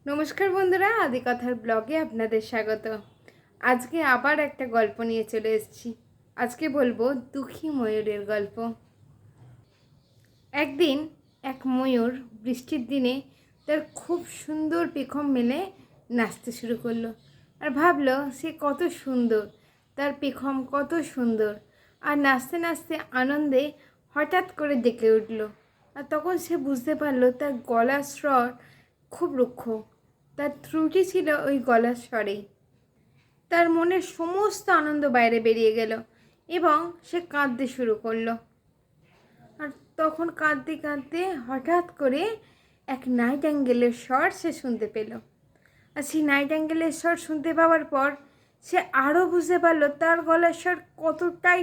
নমস্কার বন্ধুরা, আদিকথার ব্লগে আপনাদের স্বাগত। আজকে আবার একটা গল্প নিয়ে চলে এসেছি। আজকে বলবো দুঃখী ময়ূরের গল্প। একদিন এক ময়ূর বৃষ্টির দিনে তার খুব সুন্দর পেখম মেলে নাচতে শুরু করলো। আর ভাবলো সে কত সুন্দর, তার পেখম কত সুন্দর। আর নাচতে নাচতে আনন্দে হঠাৎ করে ডেকে উঠল। আর তখন সে বুঝতে পারলো তার গলার স্বর খুব রুক্ষ। তার ত্রুটি ছিল ওই গলার স্বরেই। তার মনের সমস্ত আনন্দ বাইরে বেরিয়ে গেল এবং সে কাঁদতে শুরু করলো। আর তখন কাঁদতে কাঁদতে হঠাৎ করে এক নাইটিঙ্গেলের স্বর সে শুনতে পেল। আর সেই নাইটিঙ্গেলের স্বর শুনতে পাওয়ার পর সে আরও বুঝতে পারলো তার গলার স্বর কতটাই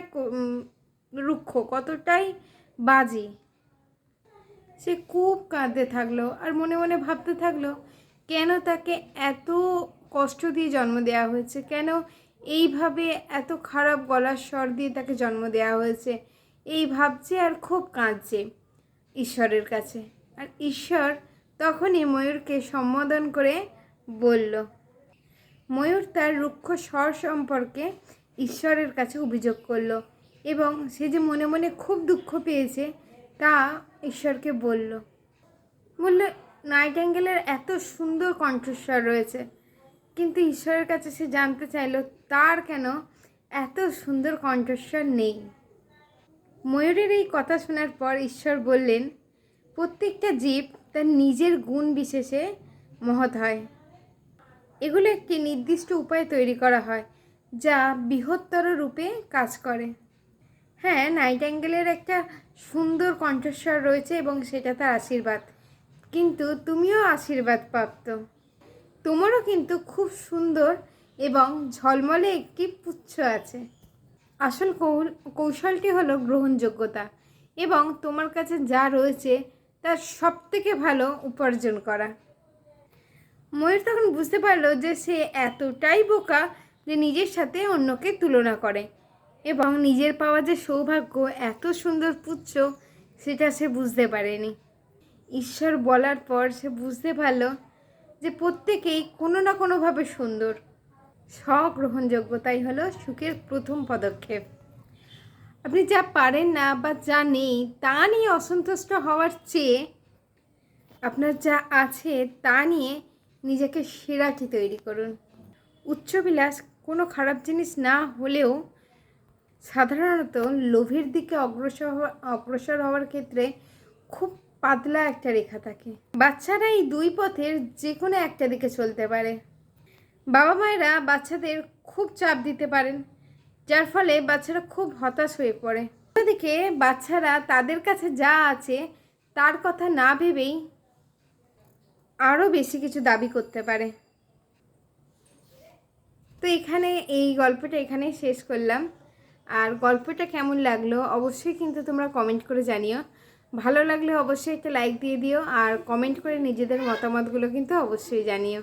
রুক্ষ, কতটাই বাজে। সে খুব কাঁদতে থাকলো আর মনে মনে ভাবতে থাকলো কেন তাকে এত কষ্ট দিয়ে জন্ম দেওয়া হয়েছে, কেন এইভাবে এত খারাপ গলার স্বর দিয়ে তাকে জন্ম দেওয়া হয়েছে। এই ভাবছে আর খুব কাঁদছে ঈশ্বরের কাছে। আর ঈশ্বর তখনই ময়ূরকে সম্বোধন করে বলল। ময়ূর তার রুক্ষ স্বর সম্পর্কে ঈশ্বরের কাছে অভিযোগ করলো এবং সে যে মনে মনে খুব দুঃখ পেয়েছে তা ঈশ্বরকে বলল। নাইটিঙ্গেলের এত সুন্দর কণ্ঠস্বর রয়েছে, কিন্তু ঈশ্বরের কাছে সে জানতে চাইল তার কেন এত সুন্দর কণ্ঠস্বর নেই। ময়ূরের এই কথা শোনার পর ঈশ্বর বললেন, প্রত্যেকটা জীব তার নিজের গুণ বিশেষে মহৎ হয়। এগুলো একটি নির্দিষ্ট উপায়ে তৈরি করা হয় যা বৃহত্তর রূপে কাজ করে। হ্যাঁ, নাইটিঙ্গেলের একটা সুন্দর কণ্ঠস্বর রয়েছে এবং সেটা তার আশীর্বাদ, কিন্তু তুমিও আশীর্বাদ প্রাপ্ত। তোমারও কিন্তু খুব সুন্দর এবং ঝলমলে একটি পুচ্ছ আছে। আসল কৌশলটি হলো গ্রহণযোগ্যতা এবং তোমার কাছে যা রয়েছে তার সব থেকে ভালো উপার্জন করা। ময়ূর তখন বুঝতে পারলো যে সে এতটাই বোকা যে নিজের সাথে অন্যকে তুলনা করে এবং নিজের পাওয়া যে সৌভাগ্য এত সুন্দর পুচ্ছ সেটা সে বুঝতে পারেনি। ঈশ্বর বলার পর সে বুঝতে পারলো যে প্রত্যেকেই কোনো না কোনোভাবে সুন্দর। স্বগ্রহণযোগ্যতাই হলো সুখের প্রথম পদক্ষেপ। আপনি যা পারেন না বা যা নেই তা নিয়ে অসন্তুষ্ট হওয়ার চেয়ে আপনার যা আছে তা নিয়ে নিজেকে সেরাটি তৈরি করুন। উচ্চবিলাস কোনো খারাপ জিনিস না হলেও সাধারণত লোভের দিকে অগ্রসর হওয়ার ক্ষেত্রে খুব পাতলা একটা রেখা থাকে। বাচ্চারা এই দুই পথের যে কোনো একটা দিকে চলতে পারে। বাবা মায়েরা বাচ্চাদের খুব চাপ দিতে পারেন, যার ফলে বাচ্চারা খুব হতাশ হয়ে পড়ে। অন্যদিকে বাচ্চারা তাদের কাছে যা আছে তার কথা না ভেবেই আরও বেশি কিছু দাবি করতে পারে। তো এখানে এই গল্পটা এখানেই শেষ করলাম। আর গল্পটা কেমন লাগলো অবশ্যই কিন্তু তোমরা কমেন্ট করে জানিও। ভালো লাগলে অবশ্যই একটা লাইক দিয়ে দিও আর কমেন্ট করে নিজেদের মতামতগুলো কিন্তু অবশ্যই জানিও।